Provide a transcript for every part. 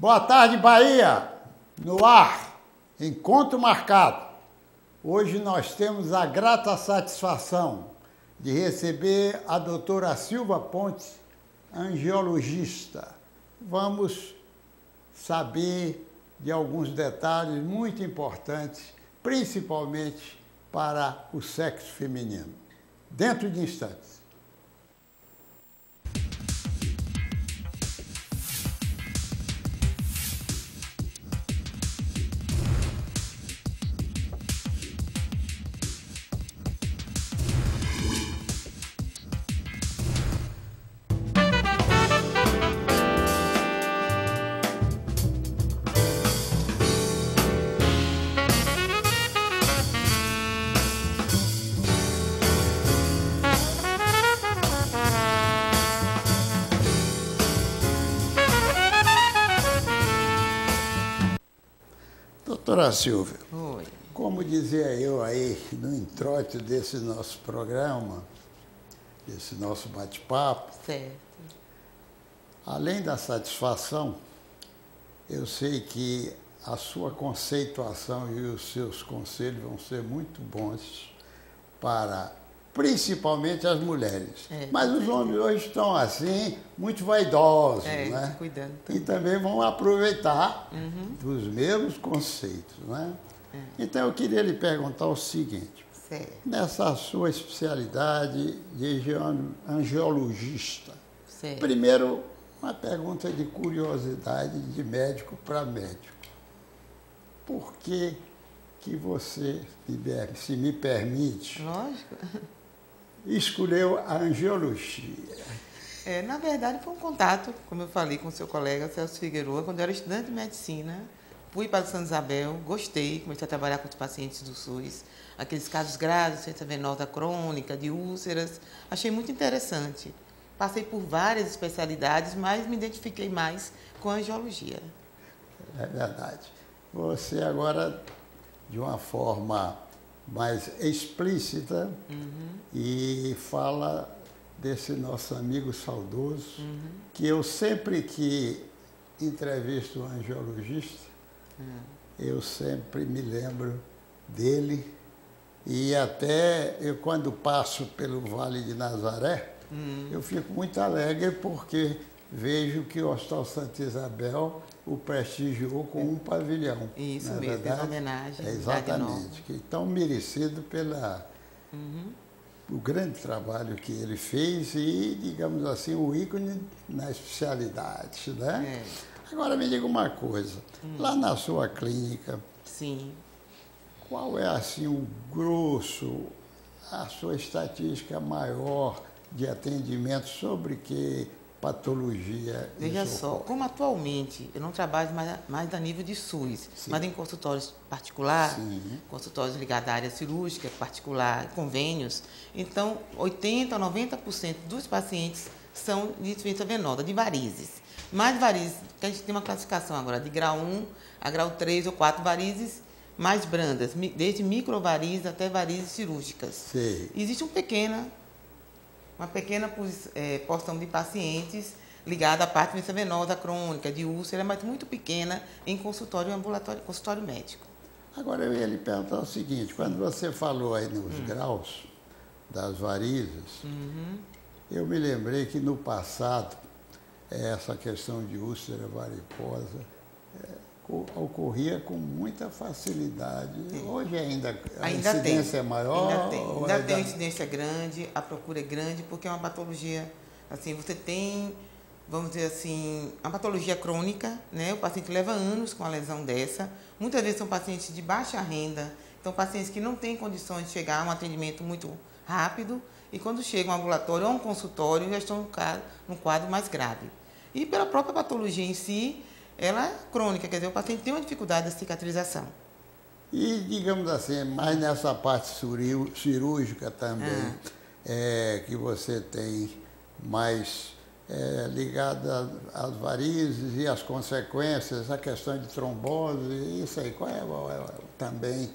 Boa tarde, Bahia! No ar, encontro marcado. Hoje nós temos a grata satisfação de receber a doutora Silva Pontes, angiologista. Vamos saber de alguns detalhes muito importantes, principalmente para o sexo feminino. Dentro de instantes. Doutora Silvia, Oi. como dizia eu aí no introito desse nosso programa, desse nosso bate-papo, Certo. além da satisfação, eu sei que a sua conceituação e os seus conselhos vão ser muito bons para, principalmente, as mulheres. Mas os homens hoje estão assim, muito vaidosos, né? Cuidando E também vão aproveitar dos mesmos conceitos, né? Então eu queria lhe perguntar o seguinte, Certo. nessa sua especialidade de angiologista, Certo. primeiro uma pergunta de curiosidade de médico para médico. Por que você, se me permite, Lógico. escolheu a angiologia? Na verdade, foi um contato, como eu falei, com o seu colega Celso Figueroa, quando eu era estudante de medicina. Fui para Santa Isabel, gostei, comecei a trabalhar com os pacientes do SUS, aqueles casos graves, doença venosa crônica, de úlceras. Achei muito interessante. Passei por várias especialidades, mas me identifiquei mais com a angiologia. É verdade. Você agora, de uma forma mais explícita, e fala desse nosso amigo saudoso, que eu sempre que entrevisto um angiologista, eu sempre me lembro dele, e até eu, quando passo pelo Vale de Nazaré, eu fico muito alegre porque vejo que o Hospital Santa Isabel o prestigiou com um pavilhão. Isso não é mesmo, verdade? fez homenagem. É exatamente, que tão merecido o grande trabalho que ele fez e, digamos assim, o ícone na especialidade, né? Agora me diga uma coisa, lá na sua clínica, Sim. qual é assim o grosso, a sua estatística maior de atendimento sobre que patologia? Veja só, como atualmente eu não trabalho mais a nível de SUS, Sim. mas em consultórios particulares, Sim. consultórios ligados à área cirúrgica particular, convênios, então 80% a 90% dos pacientes são de doença venosa, de varizes. Mais varizes, que a gente tem uma classificação agora de grau 1 a grau 3 ou 4 varizes mais brandas, desde microvarizes até varizes cirúrgicas. Sim. Existe uma pequena porção de pacientes ligada à parte de doença venosa crônica, de úlcera, mas muito pequena em consultório ambulatório, consultório médico. Agora eu ia lhe perguntar o seguinte, quando você falou aí nos graus das varizes, eu me lembrei que no passado essa questão de úlcera varicosa ocorria com muita facilidade. Hoje ainda a incidência é maior? Ainda tem uma incidência grande, a procura é grande, porque é uma patologia, assim, você tem, vamos dizer assim, uma patologia crônica, né? O paciente leva anos com a lesão dessa. Muitas vezes são pacientes de baixa renda, então pacientes que não têm condições de chegar a um atendimento muito rápido e quando chegam ao ambulatório ou a um consultório já estão num quadro mais grave. E pela própria patologia em si, ela é crônica, quer dizer, o paciente tem uma dificuldade da cicatrização. E, digamos assim, mais nessa parte cirúrgica também, que você tem mais ligada às varizes e às consequências, a questão de trombose, isso aí, qual é também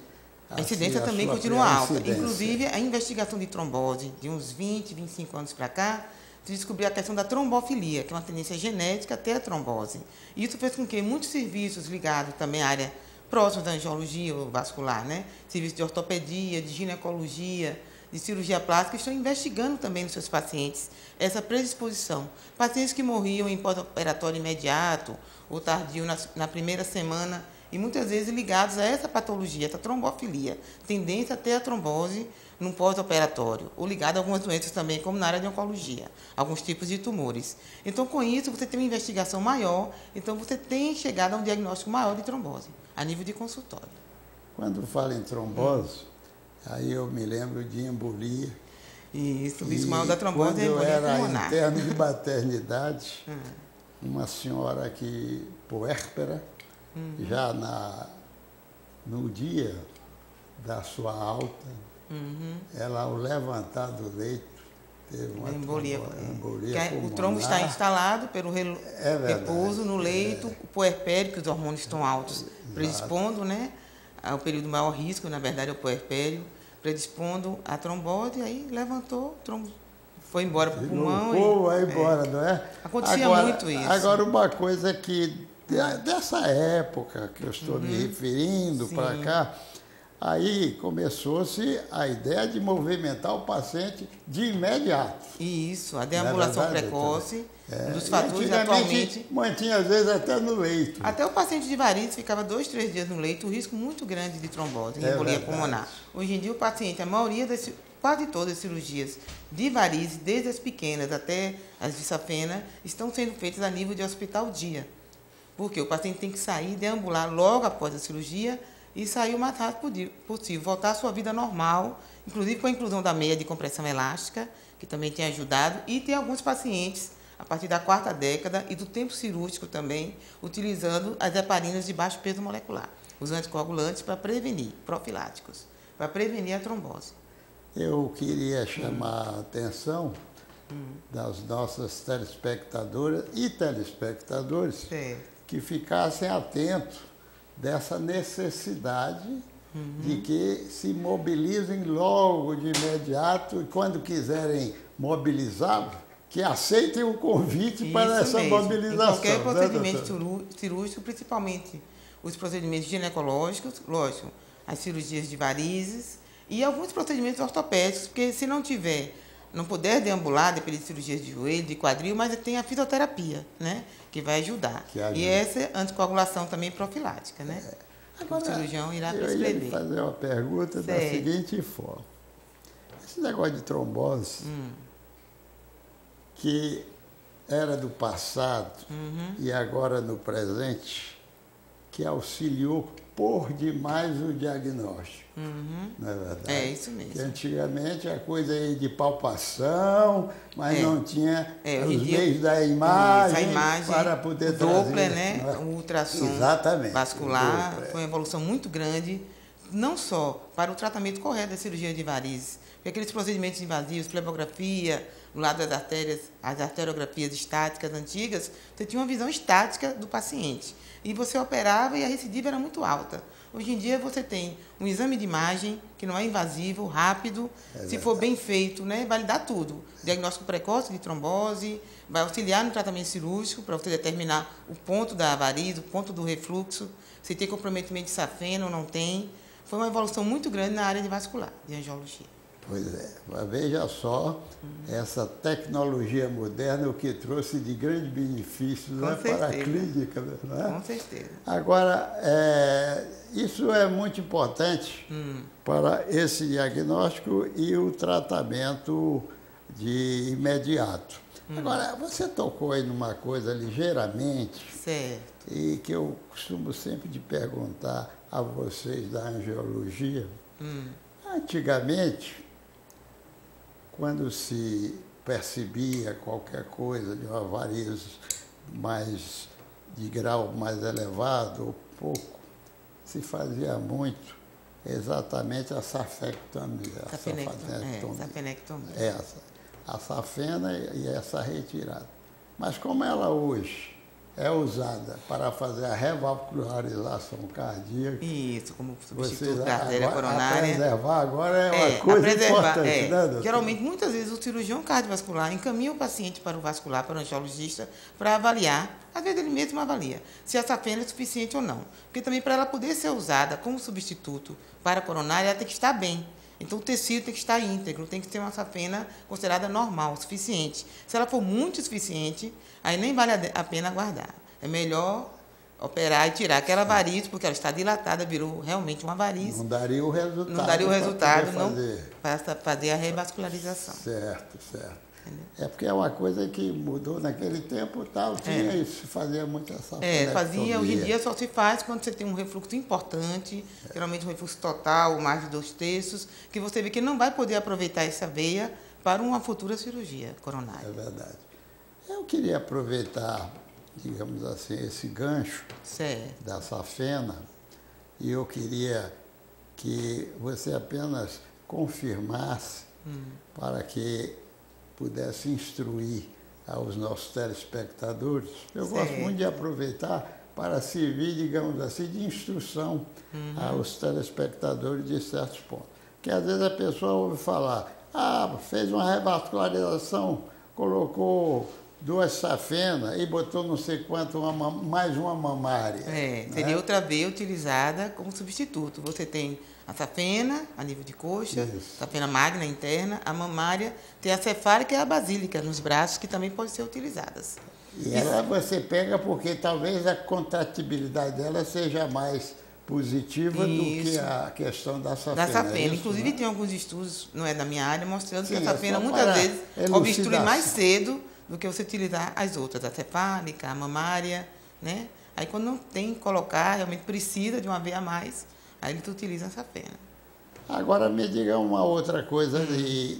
A incidência assim, também sua continua alta. incidência? Inclusive, a investigação de trombose, de uns 20, 25 anos para cá, se descobriu a questão da trombofilia, que é uma tendência genética até a trombose. Isso fez com que muitos serviços ligados também à área próxima da angiologia ou vascular, né? Serviços de ortopedia, de ginecologia, de cirurgia plástica, estão investigando também nos seus pacientes essa predisposição. Pacientes que morriam em pós-operatório imediato ou tardio na primeira semana, e muitas vezes ligados a essa patologia, essa trombofilia, tendência a ter a trombose no pós-operatório, ou ligado a algumas doenças também, como na área de oncologia, alguns tipos de tumores. Então, com isso, você tem uma investigação maior, então você tem chegado a um diagnóstico maior de trombose, a nível de consultório. Quando fala em trombose, aí eu me lembro de embolia. Isso, o risco maior da trombose é a embolia pulmonar. Quando eu era interno de maternidade, uma senhora que puérpera, já no dia da sua alta, ela, ao levantar do leito, teve uma embolia pulmonar. O trombo está instalado pelo repouso no leito, o puerpério, que os hormônios estão altos, predispondo, né, ao período de maior risco, na verdade, é o puerpério, predispondo a trombose, aí levantou, o trombo foi embora para o pulmão. Vai embora, não é? Acontecia muito isso. Agora, uma coisa que, dessa época que eu estou me referindo para cá, aí começou-se a ideia de movimentar o paciente de imediato. Isso, a deambulação precoce, um dos fatores atualmente... mantinha, às vezes, até no leito. Até o paciente de varizes ficava 2, 3 dias no leito, um risco muito grande de trombose, embolia pulmonar. Hoje em dia, o paciente, a maioria quase todas as cirurgias de varizes, desde as pequenas até as de safena, estão sendo feitas a nível de hospital dia. Porque o paciente tem que sair, deambular logo após a cirurgia e sair o mais rápido possível, voltar à sua vida normal, inclusive com a inclusão da meia de compressão elástica, que também tem ajudado, e tem alguns pacientes, a partir da 4ª década e do tempo cirúrgico também, utilizando as heparinas de baixo peso molecular, os anticoagulantes para prevenir, profiláticos, para prevenir a trombose. Eu queria chamar a atenção das nossas telespectadoras e telespectadores que ficassem atentos dessa necessidade de que se mobilizem logo de imediato e, quando quiserem mobilizar, que aceitem o convite para essa mobilização. Em qualquer procedimento cirúrgico, principalmente os procedimentos ginecológicos, lógico, as cirurgias de varizes e alguns procedimentos ortopédicos, porque se não puder deambular, depende de cirurgias de joelho, de quadril, mas tem a fisioterapia, né, que vai ajudar. E essa anticoagulação também profilática, né? Agora, o cirurgião irá prescrever. Eu ia fazer uma pergunta da seguinte forma. Esse negócio de trombose, que era do passado e agora no presente, que auxiliou por demais o diagnóstico. Não é verdade? É isso mesmo. Que antigamente a coisa ia de palpação, mas não tinha os meios da imagem, para poder trazer. Doppler, né? O ultrassom vascular foi uma evolução muito grande, não só para o tratamento correto da cirurgia de varizes, porque aqueles procedimentos invasivos, flebografia, no lado das artérias, as arteriografias estáticas antigas, você tinha uma visão estática do paciente. E você operava e a recidiva era muito alta. Hoje em dia você tem um exame de imagem que não é invasivo, rápido, se for bem feito, né, vai lhe dar tudo. Diagnóstico precoce de trombose, vai auxiliar no tratamento cirúrgico para você determinar o ponto da variz, o ponto do refluxo, se tem comprometimento de safena ou não tem. Foi uma evolução muito grande na área de vascular, de angiologia. Pois é, mas veja só, essa tecnologia moderna, o que trouxe de grande benefício, né, para a clínica. Não é? Com certeza. Agora, isso é muito importante para esse diagnóstico e o tratamento de imediato. Agora, você tocou aí numa coisa ligeiramente, e que eu costumo sempre de perguntar a vocês da angiologia. Antigamente, quando se percebia qualquer coisa de uma variz mais de grau mais elevado ou pouco, se fazia muito exatamente a safectomia. Safenectomia. A safena e essa retirada. Mas como ela hoje é usada para fazer a revascularização cardíaca. Isso, como substituto da artéria coronária. A preservar agora é uma coisa importante, né, doutor? Geralmente, muitas vezes, o cirurgião cardiovascular encaminha o paciente para o vascular, para o angiologista, para avaliar, às vezes ele mesmo avalia, se a safena é suficiente ou não. Porque também, para ela poder ser usada como substituto para a coronária, ela tem que estar bem. Então, o tecido tem que estar íntegro, tem que ter uma safena considerada normal, suficiente. Se ela for muito suficiente, aí nem vale a pena guardar. É melhor operar e tirar aquela varize, porque ela está dilatada, virou realmente uma varize. Não daria o resultado. Não daria o resultado, para fazer a revascularização. Certo, certo. Entendeu? É porque é uma coisa que mudou naquele tempo, tal, tinha isso, fazia muito essa fazia, hoje em dia só se faz quando você tem um refluxo importante, geralmente um refluxo total, mais de 2/3, que você vê que não vai poder aproveitar essa veia para uma futura cirurgia coronária. É verdade. Eu queria aproveitar, digamos assim, esse gancho da safena, e eu queria que você apenas confirmasse para que pudesse instruir aos nossos telespectadores. Eu gosto muito de aproveitar para servir, digamos assim, de instrução aos telespectadores de certos pontos. Porque às vezes a pessoa ouve falar, fez uma revascularização, colocou 2 safenas e botou não sei quanto, mais uma mamária. Seria outra veia utilizada como substituto. Você tem a safena, a nível de coxa, safena magna interna, a mamária, tem a cefálica e a basílica nos braços, que também podem ser utilizadas. E ela você pega porque talvez a contratibilidade dela seja mais positiva do que a questão da safena. Da safena. Inclusive, tem alguns estudos, não é da minha área, mostrando que a safena muitas vezes obstrui mais cedo do que você utilizar as outras, a cefálica, a mamária, né? Aí, quando não tem que colocar, realmente precisa de uma veia a mais, aí ele utiliza a safena. Agora, me diga uma outra coisa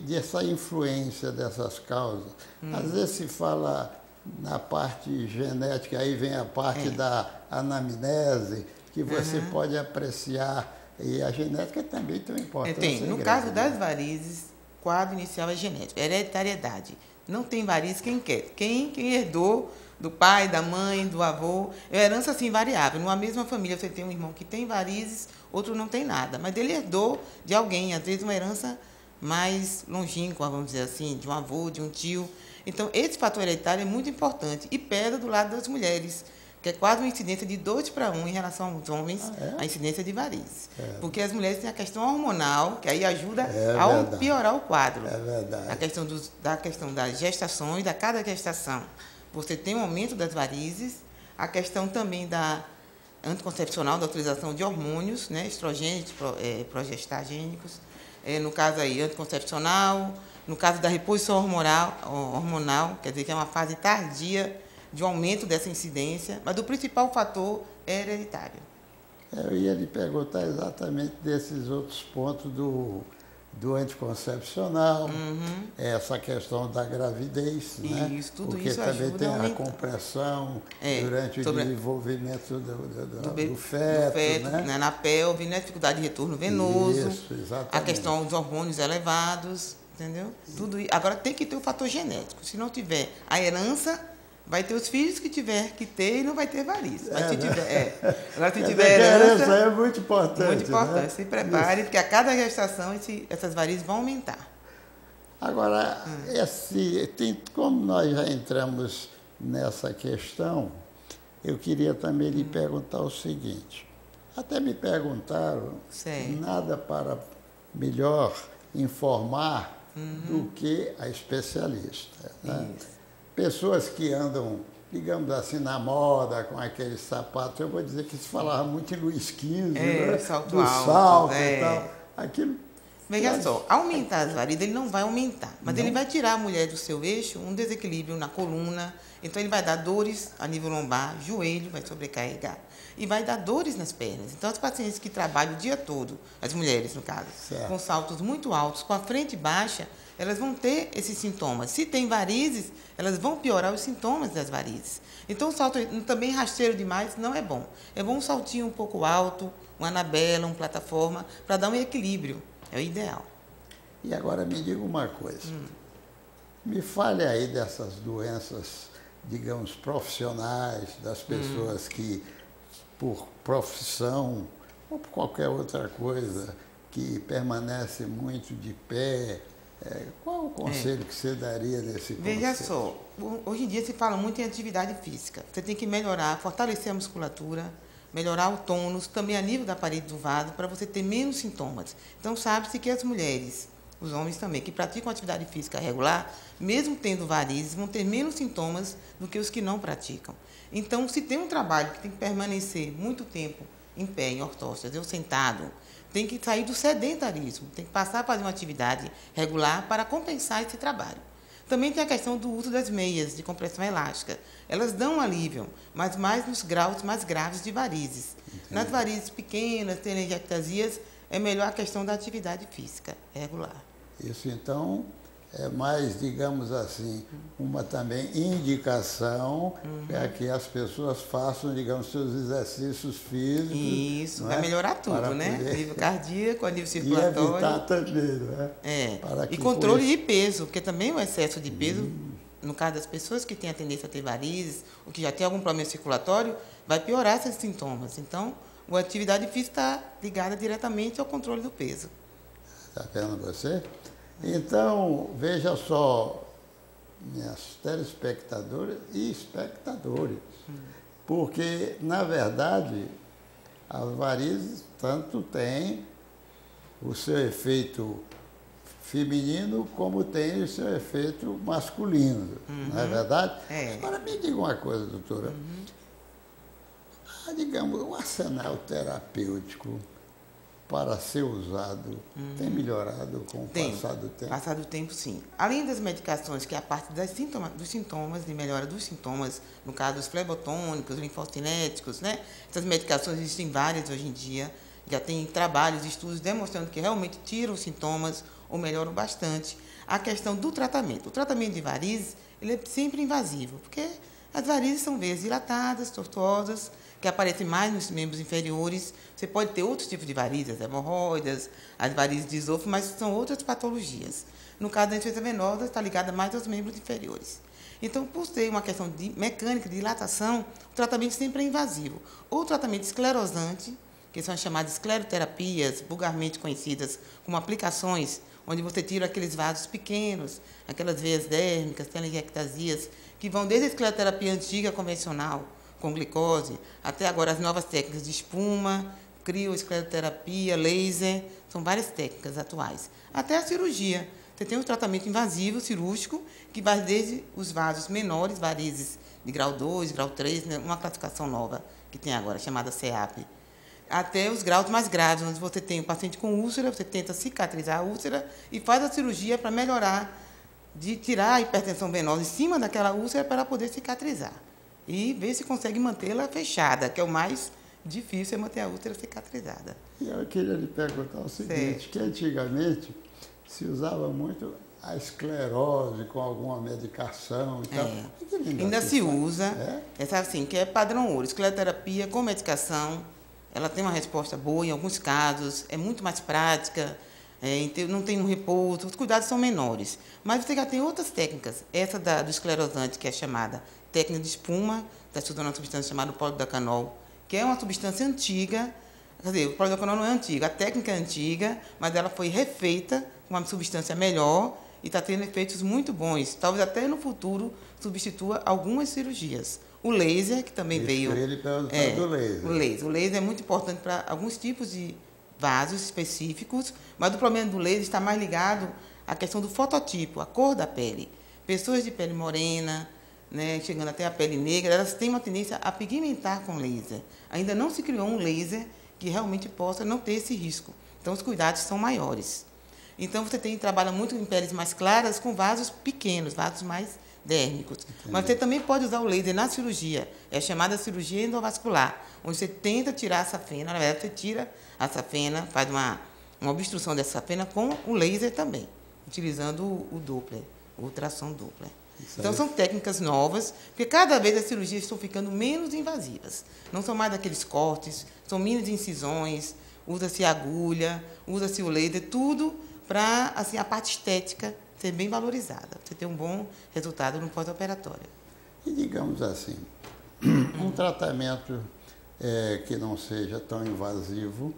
dessa influência dessas causas. Às vezes se fala na parte genética, aí vem a parte da anamnese, que você pode apreciar, e a genética também tem uma importância. No caso das varizes, o quadro inicial é genético, hereditariedade. Não tem variz quem quer. Quem herdou do pai, da mãe, do avô. É uma herança assim variável. Numa mesma família você tem um irmão que tem varizes, outro não tem nada. Mas ele herdou de alguém, às vezes uma herança mais longínqua, vamos dizer assim, de um avô, de um tio. Então, esse fator hereditário é muito importante. E pesa do lado das mulheres, que é quase uma incidência de 2:1 em relação aos homens, a incidência de varizes. Porque as mulheres têm a questão hormonal, que aí ajuda a piorar o quadro. É verdade. A questão das gestações, da cada gestação, você tem um aumento das varizes, a questão também da anticoncepcional, da utilização de hormônios, né, estrogênicos, progestagênicos, no caso aí, anticoncepcional, no caso da reposição hormonal, quer dizer que é uma fase tardia de um aumento dessa incidência, mas o principal fator é hereditário. Eu ia lhe perguntar exatamente desses outros pontos do anticoncepcional, essa questão da gravidez, né? Isso, tudo porque isso também ajuda tem a a compressão durante o desenvolvimento do feto, né? Na pelve, né? Dificuldade de retorno venoso, isso, exatamente. A questão dos hormônios elevados, entendeu? Tudo isso. Agora tem que ter o fator genético. Se não tiver a herança, vai ter os filhos que tiver que ter e não vai ter variz. Mas se tiver, agora se tiver herança é muito importante. Muito importante. Né? Se prepare, porque a cada gestação essas varizes vão aumentar. Agora, como nós já entramos nessa questão, eu queria também lhe perguntar o seguinte. Até me perguntaram, nada para melhor informar do que a especialista. Né? Pessoas que andam, digamos assim, na moda, com aqueles sapatos, eu vou dizer que se falava muito em Luiz XV, né? Salto do alto, salto e tal. Aquilo. Veja só, aumentar as varizes ele não vai aumentar, mas ele vai tirar a mulher do seu eixo, um desequilíbrio na coluna, então ele vai dar dores a nível lombar, joelho, vai sobrecarregar, e vai dar dores nas pernas. Então, as pacientes que trabalham o dia todo, as mulheres no caso, com saltos muito altos, com a frente baixa, elas vão ter esses sintomas. Se tem varizes, elas vão piorar os sintomas das varizes. Então, o salto também rasteiro demais não é bom. É bom um saltinho um pouco alto, um anabela, uma plataforma, para dar um equilíbrio. É o ideal. E agora me diga uma coisa. Me fale aí dessas doenças digamos, profissionais, das pessoas que, por profissão ou por qualquer outra coisa, que permanecem muito de pé. Qual o conselho que você daria nesse conselho? Veja só, hoje em dia se fala muito em atividade física. Você tem que melhorar, fortalecer a musculatura, melhorar o tônus, também a nível da parede do vaso, para você ter menos sintomas. Então, sabe-se que as mulheres, os homens também, que praticam atividade física regular, mesmo tendo varizes, vão ter menos sintomas do que os que não praticam. Então, se tem um trabalho que tem que permanecer muito tempo em pé, em ortóstase, ou sentado, tem que sair do sedentarismo, tem que passar a fazer uma atividade regular para compensar esse trabalho. Também tem a questão do uso das meias de compressão elástica. Elas dão um alívio, mas mais nos graus mais graves de varizes. Entendi. Nas varizes pequenas, telangiectasias, é melhor a questão da atividade física regular. Isso, então, é mais, digamos assim, uma também indicação para que as pessoas façam, digamos, seus exercícios físicos. Isso, vai melhorar tudo, para né? Poder... Nível cardíaco, nível circulatório. E evitar também, né? E controle de peso, porque também o excesso de peso, no caso das pessoas que têm a tendência a ter varizes, ou que já tem algum problema circulatório, vai piorar esses sintomas. Então, a atividade física está ligada diretamente ao controle do peso. Está vendo você? Então, veja só, minhas telespectadoras e espectadores, porque, na verdade, as varizes tanto têm o seu efeito feminino como tem o seu efeito masculino, não é verdade? Agora, me diga uma coisa, doutora. Digamos, o arsenal terapêutico para ser usado tem melhorado com o passar do tempo? Passar do tempo, sim. Além das medicações, que é a parte dos sintomas, de melhora dos sintomas, no caso dos flebotônicos, linfocinéticos, né? Essas medicações existem várias hoje em dia. Já tem trabalhos, estudos demonstrando que realmente tiram os sintomas ou melhoram bastante. A questão do tratamento. O tratamento de varizes, ele é sempre invasivo, porque as varizes são veias dilatadas, tortuosas, que aparecem mais nos membros inferiores. Você pode ter outros tipos de varizes, as hemorroidas, as varizes de esôfago, mas são outras patologias. No caso da insuficiência venosa, está ligada mais aos membros inferiores. Então, por ser uma questão de mecânica, de dilatação, o tratamento sempre é invasivo. Ou o tratamento esclerosante, que são as chamadas escleroterapias, vulgarmente conhecidas como aplicações, onde você tira aqueles vasos pequenos, aquelas veias dérmicas, telangiectasias, que vão desde a escleroterapia antiga, convencional, com glicose, até agora as novas técnicas de espuma, crioescleroterapia, laser, são várias técnicas atuais. Até a cirurgia. Você tem um tratamento invasivo, cirúrgico, que vai desde os vasos menores, varizes de grau 2, grau 3, né, uma classificação nova que tem agora, chamada CEAP, até os graus mais graves, onde você tem o paciente com úlcera, você tenta cicatrizar a úlcera e faz a cirurgia para melhorar, de tirar a hipertensão venosa em cima daquela úlcera para poder cicatrizar. E ver se consegue mantê-la fechada, que é o mais difícil, é manter a úlcera cicatrizada. E eu queria lhe perguntar o seguinte, que antigamente se usava muito a esclerose com alguma medicação e tal. Ainda se usa, sabe assim, que é padrão ouro, escleroterapia com medicação, ela tem uma resposta boa em alguns casos, é muito mais prática, não tem um repouso, os cuidados são menores. Mas você já tem outras técnicas, essa do esclerosante, que é chamada técnica de espuma, está estudando uma substância chamada polidocanol, que é uma substância antiga, quer dizer, o polidocanol não é antigo, a técnica é antiga, mas ela foi refeita com uma substância melhor e está tendo efeitos muito bons. Talvez até no futuro substitua algumas cirurgias. O laser, que também veio... do laser. O laser é muito importante para alguns tipos de vasos específicos, mas o problema do laser está mais ligado à questão do fototipo, a cor da pele. Pessoas de pele morena, né, chegando até a pele negra, elas têm uma tendência a pigmentar com laser. Ainda não se criou um laser que realmente possa não ter esse risco. Então, os cuidados são maiores. Então, você trabalha muito em peles mais claras com vasos pequenos, vasos mais dérmicos. Entendi. Mas você também pode usar o laser na cirurgia. É a chamada cirurgia endovascular, onde você tenta tirar a safena. Na verdade, você tira a safena, faz uma obstrução dessa safena com o laser também, utilizando o Doppler, o ultrassom Doppler. Então, são técnicas novas, porque cada vez as cirurgias estão ficando menos invasivas. Não são mais aqueles cortes, são menos incisões, usa-se agulha, usa-se o laser, tudo para assim, a parte estética ser bem valorizada, você ter um bom resultado no pós-operatório. E digamos assim, um tratamento que não seja tão invasivo,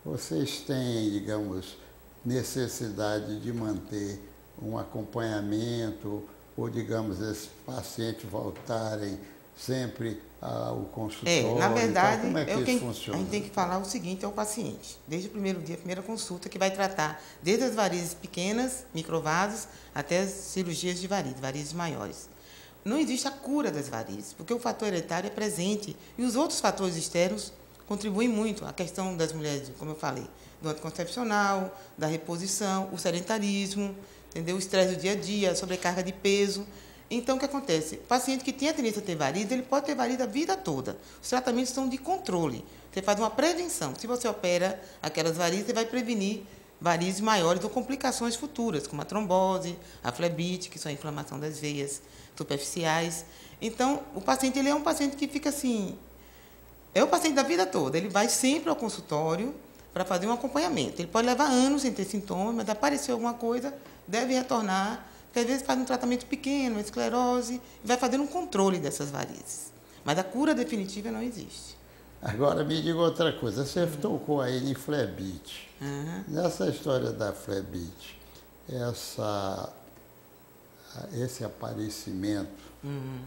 vocês têm, digamos, necessidade de manter um acompanhamento ou, digamos, esses pacientes voltarem sempre ao consultório? Na verdade, como é que isso a funciona? gente tem que falar o seguinte ao paciente, desde o primeiro dia, a primeira consulta, que vai tratar desde as varizes pequenas, microvasos, até as cirurgias de varizes maiores. Não existe a cura das varizes, porque o fator hereditário é presente e os outros fatores externos contribuem muito. A questão das mulheres, como eu falei, do anticoncepcional, da reposição, o sedentarismo, entendeu? O estresse do dia a dia, a sobrecarga de peso. Então, o que acontece? O paciente que tem a tendência a ter varizes, ele pode ter varizes a vida toda. Os tratamentos são de controle. Você faz uma prevenção. Se você opera aquelas varizes, você vai prevenir varizes maiores ou complicações futuras, como a trombose, a flebite, que são a inflamação das veias superficiais. Então, o paciente ele é um paciente que fica assim... É o paciente da vida toda. Ele vai sempre ao consultório para fazer um acompanhamento. Ele pode levar anos sem ter sintomas, mas apareceu alguma coisa, deve retornar, porque às vezes faz um tratamento pequeno, uma esclerose, e vai fazendo um controle dessas varizes. Mas a cura definitiva não existe. Agora, me diga outra coisa. Você tocou aí em flebite. Nessa história da flebite, esse aparecimento,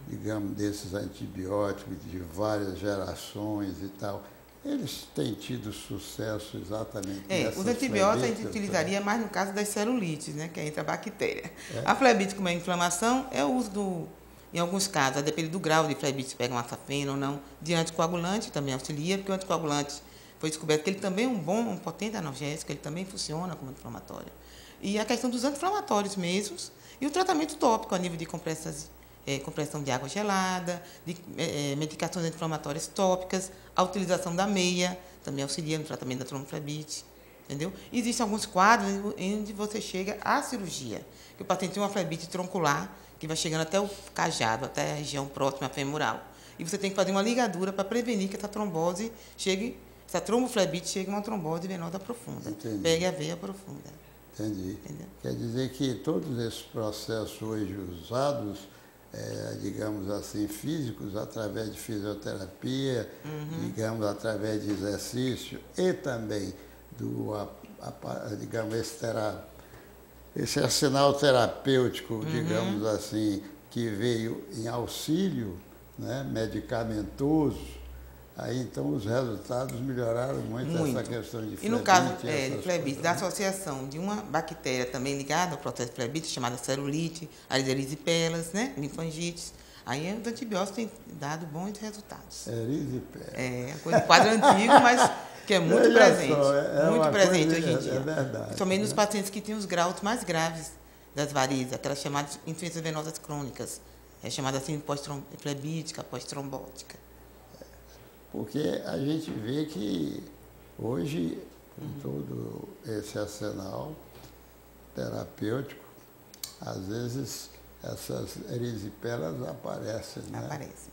digamos, desses antibióticos de várias gerações e tal, eles têm tido sucesso exatamente nessas os antibióticos a gente flebites, utilizaria mais no caso das celulites, né, que entra a bactéria. A flebite, como é inflamação, é o uso em alguns casos, a depender do grau de flebite, se pega uma safena ou não, de anticoagulante também auxilia, porque o anticoagulante foi descoberto que ele também é um potente analgésico, ele também funciona como anti-inflamatório. E a questão dos anti-inflamatórios mesmos, e o tratamento tópico a nível de compressão de água gelada, de medicações anti-inflamatórias tópicas, a utilização da meia também auxilia no tratamento da tromboflebite, entendeu? Existem alguns quadros onde você chega à cirurgia, que o paciente tem uma flebite troncular, que vai chegando até o cajado, até a região próxima à femoral. E você tem que fazer uma ligadura para prevenir que essa trombose chegue, essa tromboflebite chegue a uma trombose venosa profunda. Entendi. Pegue a veia profunda. Entendi. Entendeu? Quer dizer que todos esses processos hoje usados, digamos assim, físicos, através de fisioterapia, digamos, através de exercício e também digamos, esse arsenal terapêutico, digamos assim, que veio em auxílio, né, medicamentoso, aí então os resultados melhoraram muito. Essa questão de flebite. E no caso de flebite, da associação de uma bactéria também ligada ao processo de flebite, chamada celulite, as erisipela, né, linfangites, aí os antibióticos têm dado bons resultados. Erisipela. É, coisa de quadro antigo, mas que é muito presente. Muito presente hoje em dia. É verdade. Somente nos pacientes que têm os graus mais graves das varizes, aquelas chamadas insuficiências venosas crônicas, chamada assim pós-flebítica, pós-trombótica. Porque a gente vê que hoje, com todo esse arsenal terapêutico, às vezes essas erisipelas aparecem, né? Aparecem.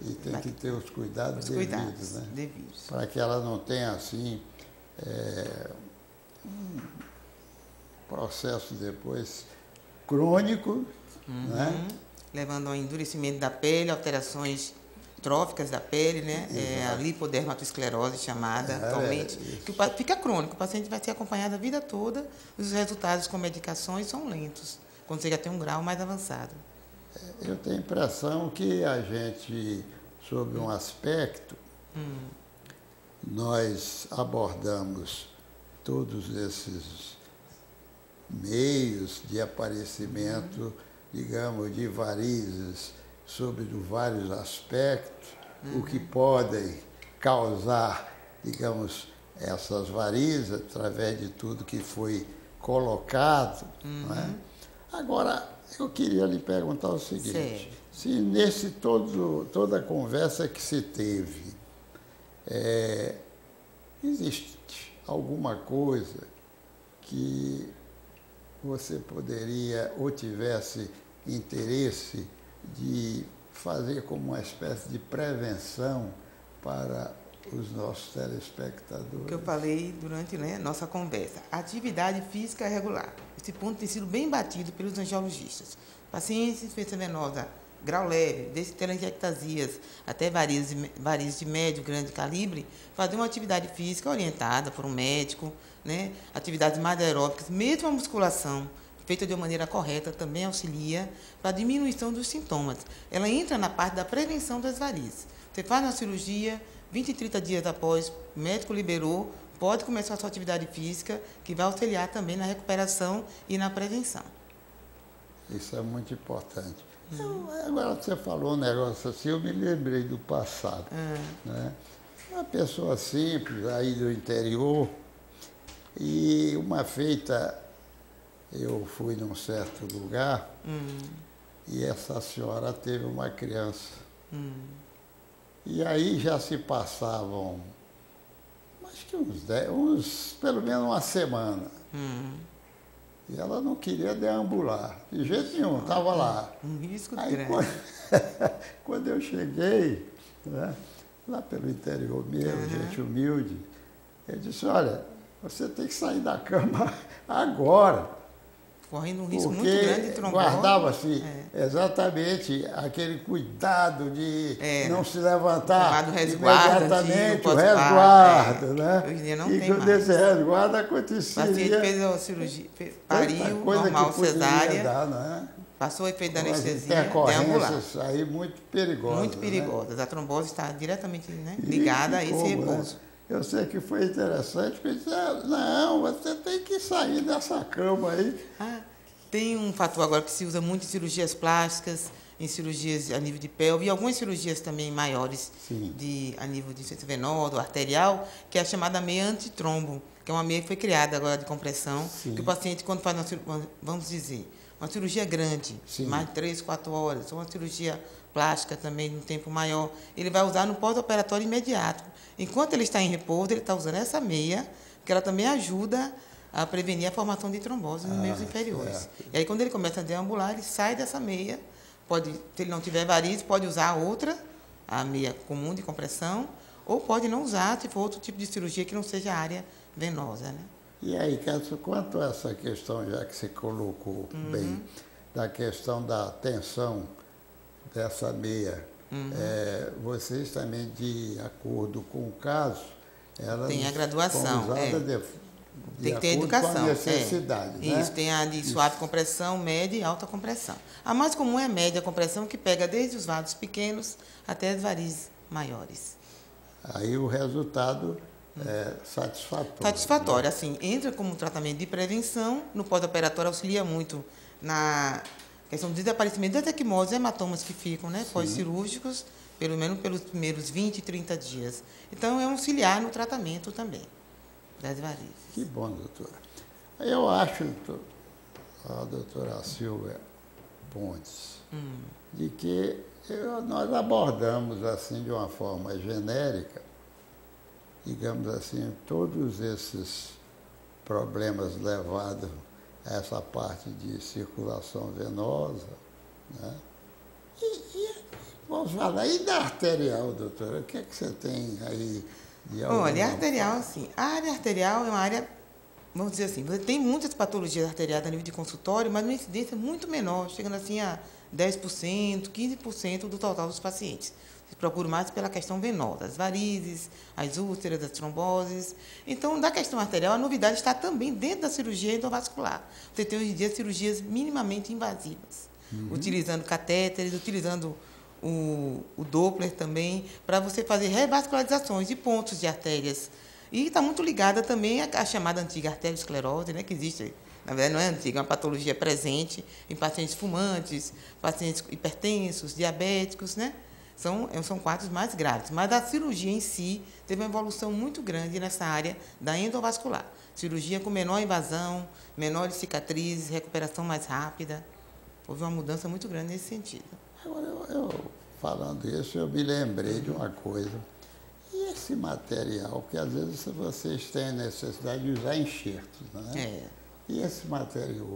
E tem que ter os cuidados devidos, né? Devidos. Para que ela não tenha, assim, um processo depois crônico, né? Levando ao endurecimento da pele, alterações tróficas da pele, né? A lipodermatosclerose chamada atualmente, que fica crônico, o paciente vai ser acompanhado a vida toda, os resultados com medicações são lentos, quando você já tem um grau mais avançado. Eu tenho a impressão que a gente, sob um aspecto, nós abordamos todos esses meios de aparecimento, digamos, de varizes, sobre vários aspectos, o que podem causar, digamos, essas varizes através de tudo que foi colocado. Não é? Agora, eu queria lhe perguntar o seguinte, se toda a conversa que se teve, existe alguma coisa que você poderia ou tivesse interesse de fazer como uma espécie de prevenção para os nossos telespectadores? O que eu falei durante nossa conversa, atividade física regular. Esse ponto tem sido bem batido pelos angiologistas. Pacientes de insuficiência venosa, grau leve, desde telangiectasias até varizes de médio, grande calibre, fazer uma atividade física orientada por um médico, né? Atividades mais aeróbicas, mesmo a musculação, feita de uma maneira correta, também auxilia para a diminuição dos sintomas. Ela entra na parte da prevenção das varizes. Você faz uma cirurgia, 20 e 30 dias após, o médico liberou, pode começar a sua atividade física, que vai auxiliar também na recuperação e na prevenção. Isso é muito importante. Agora você falou um negócio assim, eu me lembrei do passado. Né? Uma pessoa simples, aí do interior, e uma feita, eu fui num certo lugar, e essa senhora teve uma criança. E aí já se passavam, acho que pelo menos uma semana. E ela não queria deambular, de jeito nenhum, estava lá. Um risco aí, grande. Quando eu cheguei, né, lá pelo interior mesmo, gente humilde, ele disse, olha, você tem que sair da cama agora. Correndo um risco muito grande de trombose. Guardava-se exatamente aquele cuidado de não se levantar imediatamente, o resguardo, né? Hoje em dia não e tem que desse resguardo acontecia. O paciente fez a cirurgia, pariu, normal, cesárea, passou o efeito da anestesia, deambular. Aí muito perigosas. Muito perigosas. Né? A trombose está diretamente ligada a esse repouso. Né? Eu sei que foi interessante, porque disse, não, você tem que sair dessa cama aí. Tem um fator agora que se usa muito em cirurgias plásticas, em cirurgias a nível de pelve, e algumas cirurgias também maiores a nível de insuficiência venosa, arterial, que é a chamada meia antitrombo, que é uma meia que foi criada agora de compressão, que o paciente, quando faz vamos dizer, uma cirurgia grande, mais de 3, 4 horas, ou uma cirurgia plástica também, num tempo maior, ele vai usar no pós-operatório imediato. Enquanto ele está em repouso, ele está usando essa meia, que ela também ajuda a prevenir a formação de trombose nos meios inferiores. E aí, quando ele começa a deambular, ele sai dessa meia, se ele não tiver varize, pode usar a outra, a meia comum de compressão, ou pode não usar, se for outro tipo de cirurgia que não seja área venosa. Né? E aí, Cássio, quanto a essa questão, já que você colocou bem, da questão da tensão dessa meia, vocês também, de acordo com o caso, elas tem a graduação. Tem que ter educação. Com a necessidade, né? Isso, tem a de suave compressão, média e alta compressão. A mais comum é a média compressão, que pega desde os vasos pequenos até as varizes maiores. Aí o resultado é satisfatório. Satisfatório, assim, entra como tratamento de prevenção, no pós-operatório auxilia muito na questão do desaparecimento das equimoses e hematomas que ficam, né, pós-cirúrgicos, pelo menos pelos primeiros 20, 30 dias. Então, é um auxiliar no tratamento também das varizes. Que bom, doutora. Eu acho, a doutora Silvia Pontes, de que nós abordamos, assim, de uma forma genérica, digamos assim, todos esses problemas levados a essa parte de circulação venosa, né? Vamos falar, e da arterial, doutora? O que é que você tem aí de alguma Olha, a arterial, assim, a área arterial é uma área, vamos dizer assim, você tem muitas patologias arteriais a nível de consultório, mas uma incidência muito menor, chegando assim a 10%, 15% do total dos pacientes. Se procura mais pela questão venosa, as varizes, as úlceras, as tromboses. Então, da questão arterial, a novidade está também dentro da cirurgia endovascular. Você tem hoje em dia cirurgias minimamente invasivas, utilizando catéteres, utilizando o Doppler também, para você fazer revascularizações de pontos de artérias. E está muito ligada também à chamada antiga arteriosclerose, né, que existe, na verdade não é antiga, é uma patologia presente em pacientes fumantes, pacientes hipertensos, diabéticos, né? São quadros mais graves. Mas a cirurgia em si teve uma evolução muito grande nessa área da endovascular. Cirurgia com menor invasão, menores cicatrizes, recuperação mais rápida. Houve uma mudança muito grande nesse sentido. Agora, eu falando isso, eu me lembrei de uma coisa. E esse material, que às vezes vocês têm necessidade de usar enxertos, né? E esse material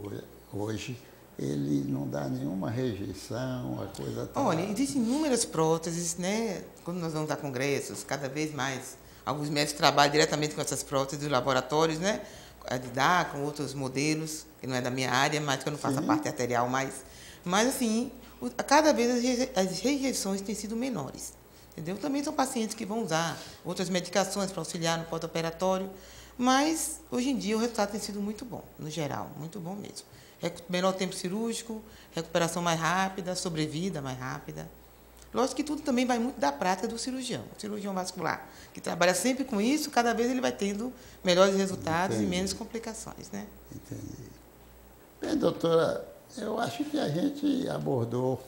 hoje, ele não dá nenhuma rejeição, a coisa tá... Olha, existem inúmeras próteses, né? Quando nós vamos a congressos, cada vez mais, alguns médicos trabalham diretamente com essas próteses dos laboratórios, né? A de dar com outros modelos, que não é da minha área, mas que eu não faço a parte arterial mais. Mas, assim, cada vez as rejeições têm sido menores. Entendeu? Também são pacientes que vão usar outras medicações para auxiliar no pós-operatório, mas, hoje em dia, o resultado tem sido muito bom, no geral, muito bom mesmo. Menor tempo cirúrgico, recuperação mais rápida, sobrevida mais rápida. Lógico que tudo também vai muito da prática do cirurgião. O cirurgião vascular, que trabalha sempre com isso, cada vez ele vai tendo melhores resultados. Entendi. E menos complicações, né? Entendi. Bem, doutora, eu acho que a gente abordou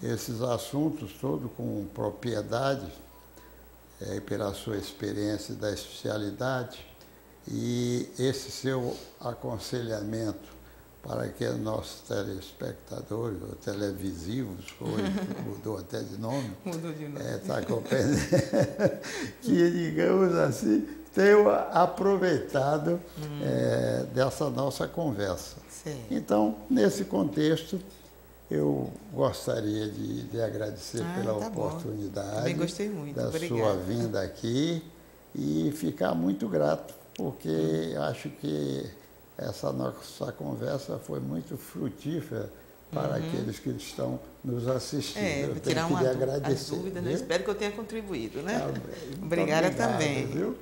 esses assuntos todos com propriedade, pela sua experiência da especialidade, e esse seu aconselhamento para que nossos telespectadores, ou televisivos, hoje mudou até de nome, mudou de nome. Tá compreendendo, que, digamos assim, tenham aproveitado dessa nossa conversa. Sim. Então, nesse contexto, eu gostaria de agradecer pela oportunidade. Também gostei muito. Da sua vinda aqui e ficar muito grato, porque acho que essa nossa conversa foi muito frutífera para aqueles que estão nos assistindo. Eu tirar tenho que lhe agradecer. As dúvidas, né? Espero que eu tenha contribuído, né? Obrigada Obrigada também. Viu?